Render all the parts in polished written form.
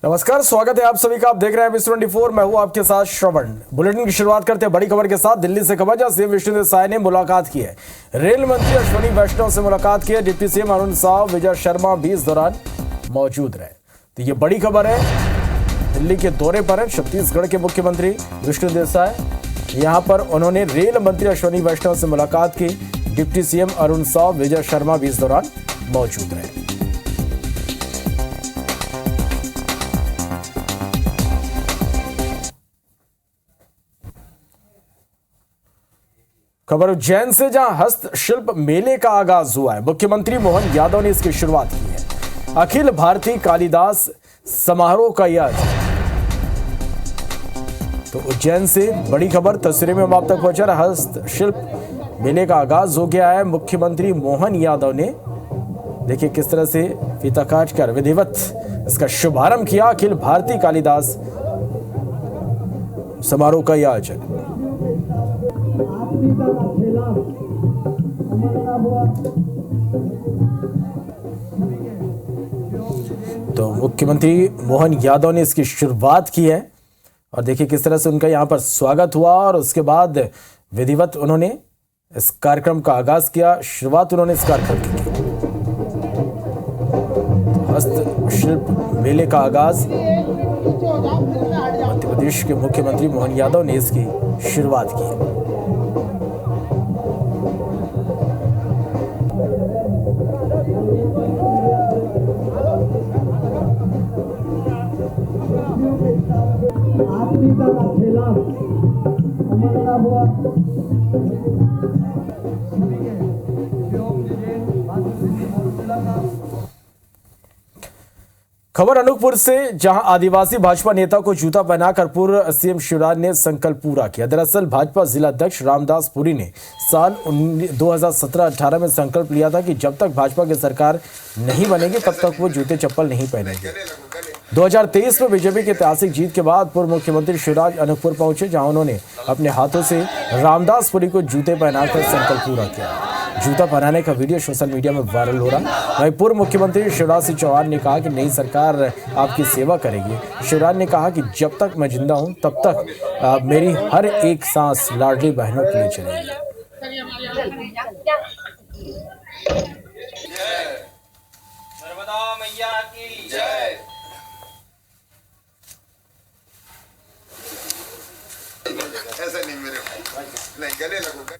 नमस्कार, स्वागत है आप सभी का। आप देख रहे हैं Ms24। मैं हूं आपके साथ श्रवण। बुलेटिन की शुरुआत करते हैं बड़ी खबर के साथ। दिल्ली से खबर, जहां सीएम विष्णुदेव साय ने मुलाकात की है। रेल मंत्री अश्विनी वैष्णव से मुलाकात की है। डिप्टी सीएम अरुण साव, विजय शर्मा भी इस दौरान मौजूद रहे। तो ये बड़ी खबर है। दिल्ली के दौरे पर है छत्तीसगढ़ के मुख्यमंत्री विष्णुदेव साय। यहाँ पर उन्होंने रेल मंत्री अश्विनी वैष्णव से मुलाकात की। डिप्टी सीएम अरुण साव, विजय शर्मा भी इस दौरान मौजूद रहे। खबर उज्जैन से, जहां हस्तशिल्प मेले का आगाज हुआ है। मुख्यमंत्री मोहन यादव ने इसकी शुरुआत की है। अखिल भारतीय कालिदास समारोह का यह तो उज्जैन से बड़ी खबर तस्वीरें में हम आप तक पहुंचा रहा। हस्तशिल्प मेले का आगाज हो गया है। मुख्यमंत्री मोहन यादव ने देखिए किस तरह से फीता काट कर विधिवत इसका शुभारंभ किया। अखिल भारतीय कालिदास समारोह का यह आयोजन। तो मुख्यमंत्री मोहन यादव ने इसकी शुरुआत की है और देखिए किस तरह से उनका यहां पर स्वागत हुआ और उसके बाद विधिवत उन्होंने इस कार्यक्रम का आगाज किया। शुरुआत उन्होंने इस कार्यक्रम की। हस्तशिल्प मेले का आगाज मध्य प्रदेश के मुख्यमंत्री मोहन यादव ने इसकी शुरुआत की है। खबर अनूपपुर से, जहां आदिवासी भाजपा नेता को जूता पहनाकर पूर्व सीएम शिवराज ने संकल्प पूरा किया। दरअसल भाजपा जिला अध्यक्ष रामदास पुरी ने साल 2017-18 में संकल्प लिया था कि जब तक भाजपा की सरकार नहीं बनेगी तब तक वो जूते चप्पल नहीं पहनेंगे। 2023 में बीजेपी की ऐतिहासिक जीत के बाद पूर्व मुख्यमंत्री शिवराज अनूपपुर पहुंचे, जहां उन्होंने अपने हाथों से रामदास पुरी को जूते पहनाकर संकल्प पूरा किया। जूता पहनाने का वीडियो सोशल मीडिया में वायरल हो रहा। वहीं पूर्व मुख्यमंत्री शिवराज सिंह चौहान ने कहा कि नई सरकार आपकी सेवा करेगी। शिवराज ने कहा कि जब तक मैं जिंदा हूं तब तक मेरी हर एक सांस लाडली बहनों के लिए चलेगी। नर्मदा मैया की जय। ऐसा नहीं मेरे भाई, नहीं गले लगूंगा।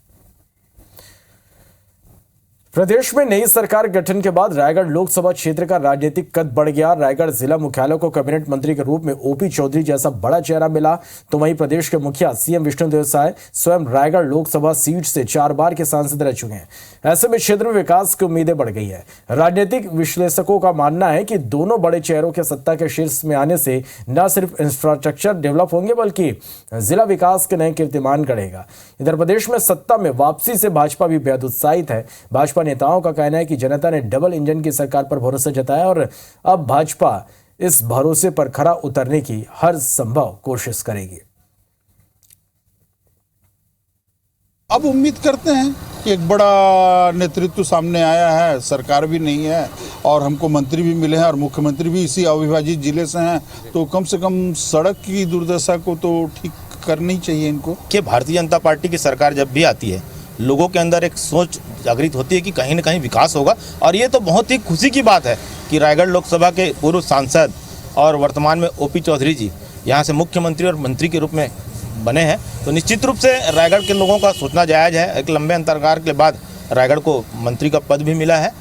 प्रदेश में नई सरकार गठन के बाद रायगढ़ लोकसभा क्षेत्र का राजनीतिक कद बढ़ गया। रायगढ़ जिला मुख्यालय को कैबिनेट मंत्री के रूप में ओपी चौधरी जैसा बड़ा चेहरा मिला। तो वहीं प्रदेश के मुखिया सीएम विष्णुदेव साय स्वयं रायगढ़ लोकसभा सीट से 4 बार के सांसद रह चुके हैं। ऐसे में क्षेत्र में विकास की उम्मीदें बढ़ गई है। राजनीतिक विश्लेषकों का मानना है कि दोनों बड़े चेहरों के सत्ता के शीर्ष में आने से न सिर्फ इंफ्रास्ट्रक्चर डेवलप होंगे बल्कि जिला विकास के नए कीर्तिमान गढ़ेगा। इधर प्रदेश में सत्ता में वापसी से भाजपा भी बेहद उत्साहित है। भाजपा नेताओं का कहना है कि जनता ने डबल इंजन की सरकार पर भरोसा जताया और अब भाजपा इस भरोसे पर खरा उतरने की हर संभव कोशिश करेगी। अब उम्मीद करते हैं कि एक बड़ा नेतृत्व सामने आया है, सरकार भी नहीं है और हमको मंत्री भी मिले हैं और मुख्यमंत्री भी इसी अविभाजित जिले से हैं, तो कम से कम सड़क की दुर्दशा को तो ठीक करनी चाहिए इनको। कि भारतीय जनता पार्टी की सरकार जब भी आती है लोगों के अंदर एक सोच जागृत होती है कि कहीं ना कहीं विकास होगा। और ये तो बहुत ही खुशी की बात है कि रायगढ़ लोकसभा के पूर्व सांसद और वर्तमान में ओपी चौधरी जी यहाँ से मुख्यमंत्री और मंत्री के रूप में बने हैं। तो निश्चित रूप से रायगढ़ के लोगों का सोचना जायज़ है। एक लंबे अंतराल के बाद रायगढ़ को मंत्री का पद भी मिला है।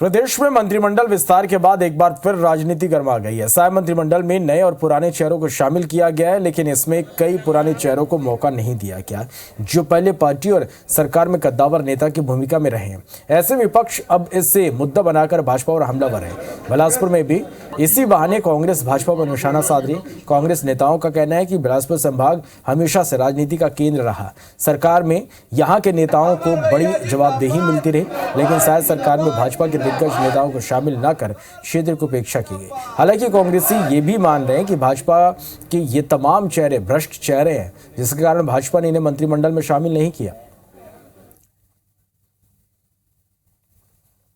प्रदेश में मंत्रिमंडल विस्तार के बाद एक बार फिर राजनीति गर्मा गई है। साय मंत्रिमंडल में नए और पुराने चेहरों को शामिल किया गया है, लेकिन इसमें कई पुराने चेहरों को मौका नहीं दिया गया जो पहले पार्टी और सरकार में कद्दावर नेता की भूमिका में रहे हैं। ऐसे विपक्ष अब इससे मुद्दा बनाकर भाजपा और हमलावर है। बिलासपुर में भी इसी बहाने कांग्रेस भाजपा पर निशाना साध रही। कांग्रेस नेताओं का कहना है कि बिलासपुर संभाग हमेशा से राजनीति का केंद्र रहा। सरकार में यहाँ के नेताओं को बड़ी जवाबदेही मिलती रही, लेकिन शायद सरकार में भाजपा के दिग्गज नेताओं को शामिल न कर क्षेत्र को उपेक्षा की गई। हालांकि कांग्रेसी ये भी मान रहे हैं कि भाजपा के ये तमाम चेहरे भ्रष्ट चेहरे हैं, जिसके कारण भाजपा ने इन्हें मंत्रिमंडल में शामिल नहीं किया।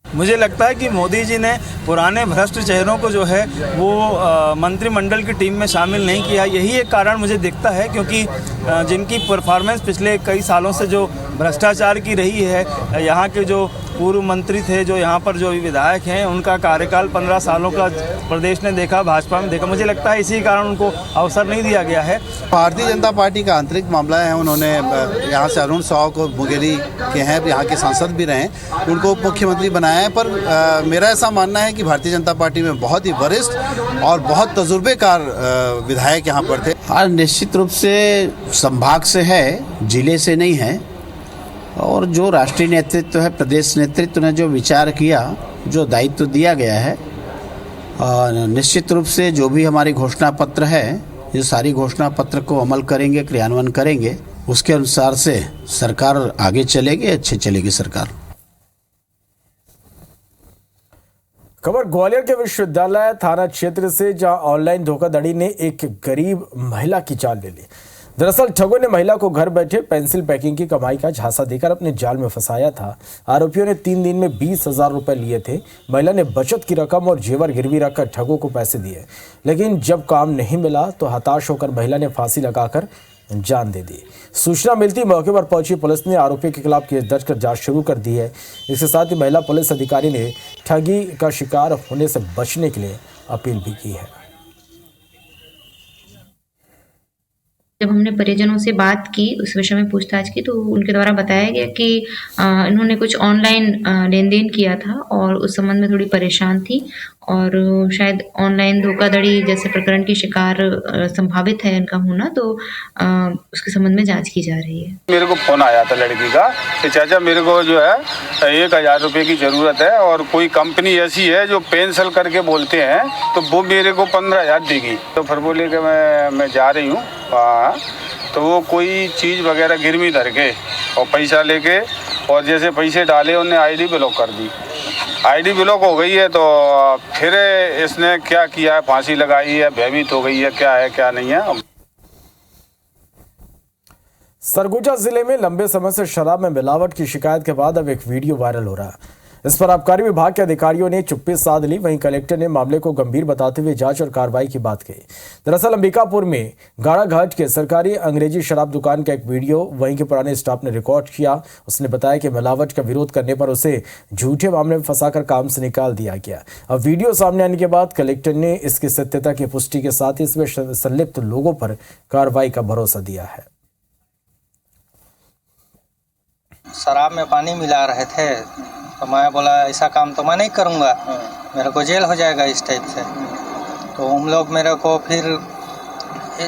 मुझे लगता है कि मोदी जी ने पुराने भ्रष्ट चेहरों को जो है वो मंत्रिमंडल की टीम में शामिल नहीं किया। यही एक कारण मुझे दिखता है, क्योंकि जिनकी परफॉर्मेंस पिछले कई सालों से जो भ्रष्टाचार की रही है, यहाँ के जो पूर्व मंत्री थे, जो यहाँ पर जो विधायक हैं, उनका कार्यकाल 15 सालों का प्रदेश ने देखा, भाजपा में देखा। मुझे लगता है इसी कारण उनको अवसर नहीं दिया गया है। भारतीय जनता पार्टी का आंतरिक मामला है। उन्होंने यहाँ से अरुण साव को मुंगेली के हैं, यहाँ के सांसद भी रहे, उनको उप मुख्यमंत्री बनाया है। पर मेरा ऐसा मानना है कि भारतीय जनता पार्टी में बहुत ही वरिष्ठ और बहुत तजुर्बेकार विधायक यहाँ पर थे। हाँ, निश्चित रूप से संभाग से है, जिले से नहीं है। और जो राष्ट्रीय नेतृत्व है, प्रदेश नेतृत्व ने जो विचार किया, जो दायित्व दिया गया है, निश्चित रूप से जो भी हमारी घोषणा पत्र है, ये सारी घोषणा पत्र को अमल करेंगे, क्रियान्वयन करेंगे। उसके अनुसार से सरकार आगे चलेगी, अच्छे चलेगी सरकार। खबर ग्वालियर के विश्वविद्यालय थाना क्षेत्र से, जहां ऑनलाइन धोखाधड़ी ने एक गरीब महिला की जान ले ली। दरअसल ठगों ने महिला को घर बैठे पेंसिल पैकिंग की कमाई का झांसा देकर अपने जाल में फंसाया था। आरोपियों ने 3 दिन में 20,000 रुपए लिए थे। महिला ने बचत की रकम और जेवर गिरवी रखकर ठगों को पैसे दिए, लेकिन जब काम नहीं मिला तो हताश होकर महिला ने फांसी लगाकर जान दे दी। सूचना मिलती मौके पर पहुंची पुलिस ने आरोपी के खिलाफ केस दर्ज कर जांच शुरू कर दी है। इसके साथ ही महिला पुलिस अधिकारी ने ठगी का शिकार होने से बचने के लिए अपील भी की है। जब हमने परिजनों से बात की, उस विषय में पूछताछ की, तो उनके द्वारा बताया गया कि इन्होंने कुछ ऑनलाइन लेन देन किया था और उस संबंध में थोड़ी परेशान थी और शायद ऑनलाइन धोखाधड़ी जैसे प्रकरण की शिकार संभावित है इनका होना, तो उसके संबंध में जांच की जा रही है। मेरे को फोन आया था लड़की का कि चाचा मेरे को जो है 1,000 रुपये की ज़रूरत है और कोई कंपनी ऐसी है जो पेंसिल करके बोलते हैं, तो वो मेरे को 15,000 देगी। तो फिर बोले कि मैं जा रही हूँ। तो वो कोई चीज़ वगैरह गिरवी धर के और पैसा लेके, और जैसे पैसे डाले उन्हें आईडी ब्लॉक कर दी। आईडी ब्लॉक हो गई है, तो फिर इसने क्या किया है, फांसी लगाई है, भयभीत हो गई है, क्या है क्या नहीं है। सरगुजा जिले में लंबे समय से शराब में मिलावट की शिकायत के बाद अब एक वीडियो वायरल हो रहा है। इस पर आबकारी विभाग के अधिकारियों ने चुप्पी साध ली। वहीं कलेक्टर ने मामले को गंभीर बताते हुए जांच और कार्रवाई की बात कही। दरअसल अंबिकापुर में गाड़ा घाट के सरकारी अंग्रेजी शराब दुकान का एक वीडियो वहीं के पुराने स्टाफ ने रिकॉर्ड किया। उसने बताया कि मिलावट का विरोध करने पर उसे झूठे मामले में फंसाकर काम से निकाल दिया गया। अब वीडियो सामने आने के बाद कलेक्टर ने इसकी सत्यता की पुष्टि के साथ ही इसमें संलिप्त लोगों पर कार्रवाई का भरोसा दिया है। शराब में पानी मिला रहे थे, तो मैं बोला ऐसा काम तो मैं नहीं करूँगा, मेरे को जेल हो जाएगा इस टाइप से। तो हम लोग मेरे को फिर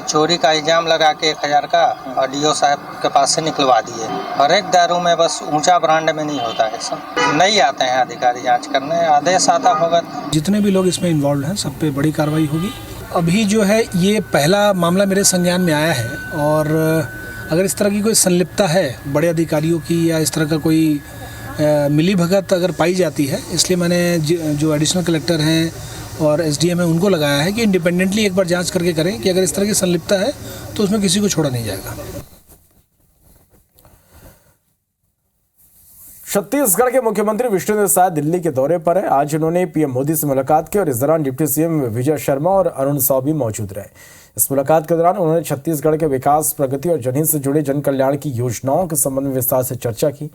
चोरी का इल्ज़ाम लगा के 1,000 का ऑडियो साहब के पास से निकलवा दिए। हर एक दारू में बस ऊंचा ब्रांड में नहीं होता है, सब नहीं आते हैं अधिकारी जांच करने, आदेश आता होगा। जितने भी लोग इसमें इन्वॉल्व हैं सब पे बड़ी कार्रवाई होगी। अभी जो है ये पहला मामला मेरे संज्ञान में आया है, और अगर इस तरह की कोई संलिप्तता है बड़े अधिकारियों की या इस तरह का कोई मिली भगत अगर पाई जाती है, इसलिए मैंने जो एडिशनल कलेक्टर हैं और एसडीएम है उनको लगाया है कि इंडिपेंडेंटली एक बार जांच करके करें कि अगर इस तरह की संलिप्तता है तो उसमें किसी को छोड़ा नहीं जाएगा। छत्तीसगढ़ के मुख्यमंत्री विष्णुदेव साय दिल्ली के दौरे पर है। आज उन्होंने पीएम मोदी से मुलाकात की और इस दौरान डिप्टी सीएम विजय शर्मा और अरुण साव भी मौजूद रहे। इस मुलाकात के दौरान उन्होंने छत्तीसगढ़ के विकास, प्रगति और जनहित से जुड़े जन कल्याण की योजनाओं के संबंध में विस्तार से चर्चा की।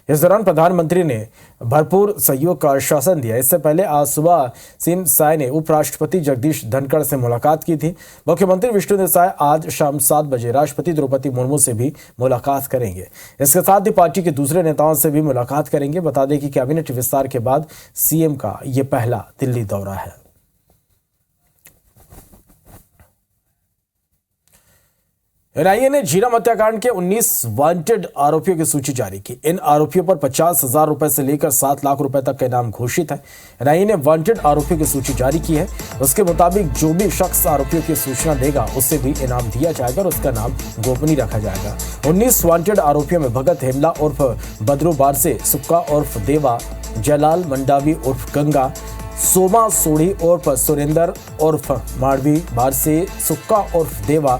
इस दौरान प्रधानमंत्री ने भरपूर सहयोग का आश्वासन दिया। इससे पहले आज सुबह सीएम साय ने उपराष्ट्रपति जगदीप धनखड़ से मुलाकात की थी। मुख्यमंत्री विष्णुदेव साय आज शाम 7 बजे राष्ट्रपति द्रौपदी मुर्मू से भी मुलाकात करेंगे। इसके साथ ही पार्टी के दूसरे नेताओं से भी मुलाकात करेंगे। बता दें कि कैबिनेट विस्तार के बाद सीएम का ये पहला दिल्ली दौरा है। एनआईए ने झीरम हत्याकांड के 19 वांटेड आरोपियों की सूची जारी की। इन आरोपियों पर 50,000 रुपए से लेकर 7 लाख रुपए तक का इनाम घोषित है। एनआईए ने वांटेड आरोपियों की सूची जारी की है। उसके मुताबिक जो भी शख्स आरोपियों की सूचना देगा उसे भी इनाम दिया जाएगा और उसका नाम गोपनीय रखा जाएगा। 19 वांटेड आरोपियों में भगत हेमला उर्फ बद्रू बारसे, सुक्का उर्फ देवा, जयलाल मंडावी उर्फ गंगा, सोमा सोढ़ी उर्फ सुरेंद्र उर्फ माड़वी बारसे, सुक्का उर्फ देवा,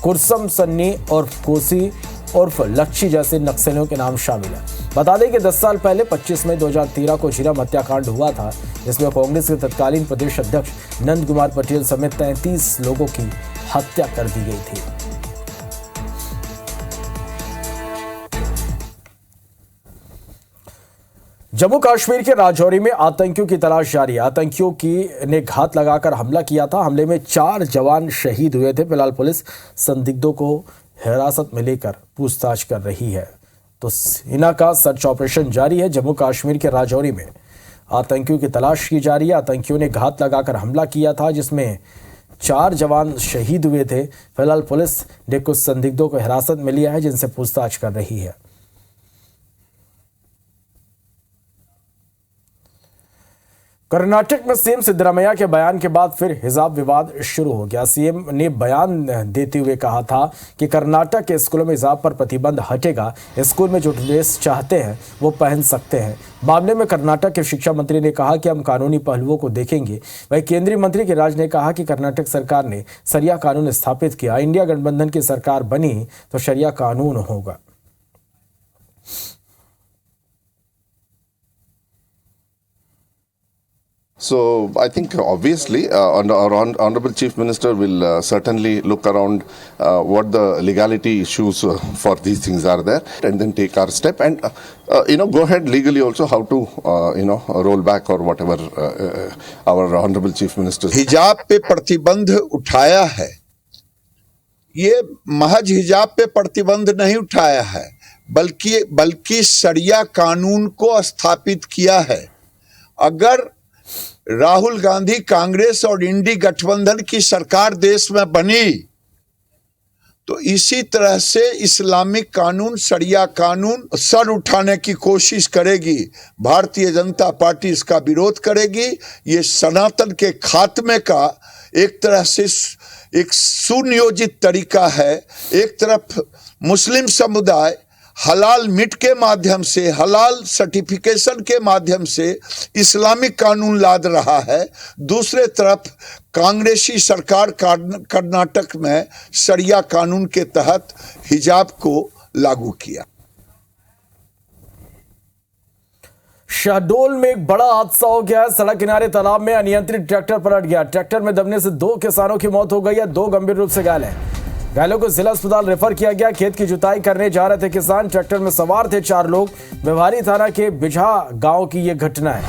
कुरसम सन्नी उर्फ कोसी, उर्फ लक्ष्य जैसे नक्सलियों के नाम शामिल है। बता दें कि 10 साल पहले 25 मई 2013 को झीरम हत्याकांड हुआ था, जिसमें कांग्रेस के तत्कालीन प्रदेश अध्यक्ष नंद कुमार पटेल समेत 33 लोगों की हत्या कर दी गई थी। जम्मू कश्मीर के राजौरी में आतंकियों की तलाश जारी है। आतंकियों ने घात लगाकर हमला किया था। हमले में 4 जवान शहीद हुए थे। फिलहाल पुलिस संदिग्धों को हिरासत में लेकर पूछताछ कर रही है। तो सेना का सर्च ऑपरेशन जारी है। जम्मू कश्मीर के राजौरी में आतंकियों की तलाश की जा रही है। आतंकियों ने घात लगाकर हमला किया था, जिसमें 4 जवान शहीद हुए थे। फिलहाल पुलिस ने कुछ संदिग्धों को हिरासत में लिया है, जिनसे पूछताछ कर रही है। कर्नाटक में सीएम सिद्धरामैया के बयान के बाद फिर हिजाब विवाद शुरू हो गया। सीएम ने बयान देते हुए कहा था कि कर्नाटक के स्कूलों में हिजाब पर प्रतिबंध हटेगा। स्कूल में जो ड्रेस चाहते हैं वो पहन सकते हैं। मामले में कर्नाटक के शिक्षा मंत्री ने कहा कि हम कानूनी पहलुओं को देखेंगे। वहीं केंद्रीय मंत्री गिरिराज ने कहा कि कर्नाटक सरकार ने शरिया कानून स्थापित किया। इंडिया गठबंधन की सरकार बनी तो शरिया कानून होगा। So I think obviously our Honorable Chief Minister will certainly look around what the legality issues for these things are there, and then take our step and go ahead legally also how to roll back or whatever our Honorable Chief Minister. हिजाब पे प्रतिबंध उठाया है, ये महज हिजाब पे प्रतिबंध नहीं उठाया है, बल्कि शरिया कानून को स्थापित किया है। अगर राहुल गांधी कांग्रेस और इंडी गठबंधन की सरकार देश में बनी तो इसी तरह से इस्लामिक कानून, शरिया कानून सर उठाने की कोशिश करेगी। भारतीय जनता पार्टी इसका विरोध करेगी। ये सनातन के खात्मे का एक तरह से एक सुनियोजित तरीका है। एक तरफ मुस्लिम समुदाय हलाल मीट के माध्यम से, हलाल सर्टिफिकेशन के माध्यम से इस्लामिक कानून लाद रहा है, दूसरे तरफ कांग्रेसी सरकार कर्नाटक में शरिया कानून के तहत हिजाब को लागू किया। शहडोल में एक बड़ा हादसा हो गया है। सड़क किनारे तालाब में अनियंत्रित ट्रैक्टर पलट गया। ट्रैक्टर में दबने से 2 किसानों की मौत हो गई है। 2 गंभीर रूप से घायल हैं। घायलों को जिला अस्पताल रेफर किया गया। खेत की जुताई करने जा रहे थे किसान। ट्रैक्टर में सवार थे 4 लोग। व्यवहारी थाना के बिझा गांव की यह घटना है।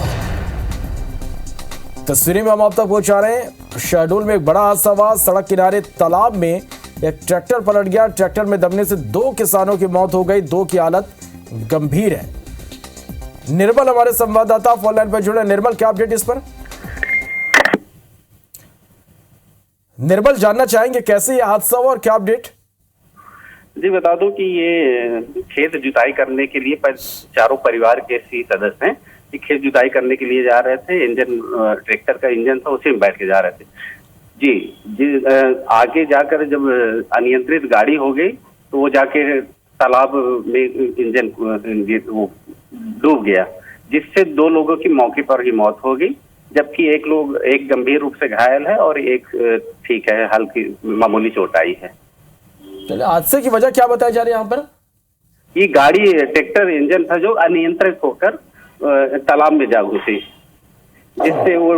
तस्वीरें में हम आप तक पहुंचा रहे हैं। शहडोल में एक बड़ा हादसा हुआ। सड़क किनारे तालाब में एक ट्रैक्टर पलट गया। ट्रैक्टर में दबने से 2 किसानों की मौत हो गई। 2 की हालत गंभीर है। निर्मल हमारे संवाददाता फोन लाइन पर जुड़े। निर्मल, क्या अपडेट इस पर? निर्मल, जानना चाहेंगे कैसे ये हादसा हुआ और क्या अपडेट? जी बता दूं कि ये खेत जुताई करने के लिए चारों परिवार के ही सदस्य हैं कि खेत जुताई करने के लिए जा रहे थे। इंजन, ट्रैक्टर का इंजन था, उसी में बैठ के जा रहे थे। जी आगे जाकर जब अनियंत्रित गाड़ी हो गई तो वो जाके तालाब में इंजन वो डूब गया, जिससे 2 लोगों की मौके पर ही मौत हो गई, जबकि एक गंभीर रूप से घायल है और एक ठीक है, हल्की मामूली चोट आई है। चलिए, हादसे की वजह क्या बताई जा रही है यहाँ पर? ये गाड़ी ट्रैक्टर इंजन था जो अनियंत्रित होकर तालाब में जा घुसी, जिससे वो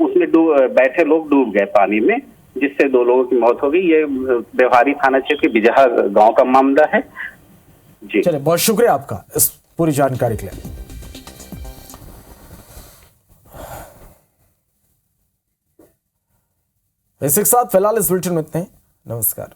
उसमें बैठे लोग डूब गए पानी में, जिससे 2 लोगों की मौत हो गई। ये व्यवहारी थाना क्षेत्र के बिजहा गांव का मामला है। जी चलिए, बहुत शुक्रिया आपका इस पूरी जानकारी के लिए। इसी के साथ फिलहाल इस बुलेटिन में इतने ही। नमस्कार।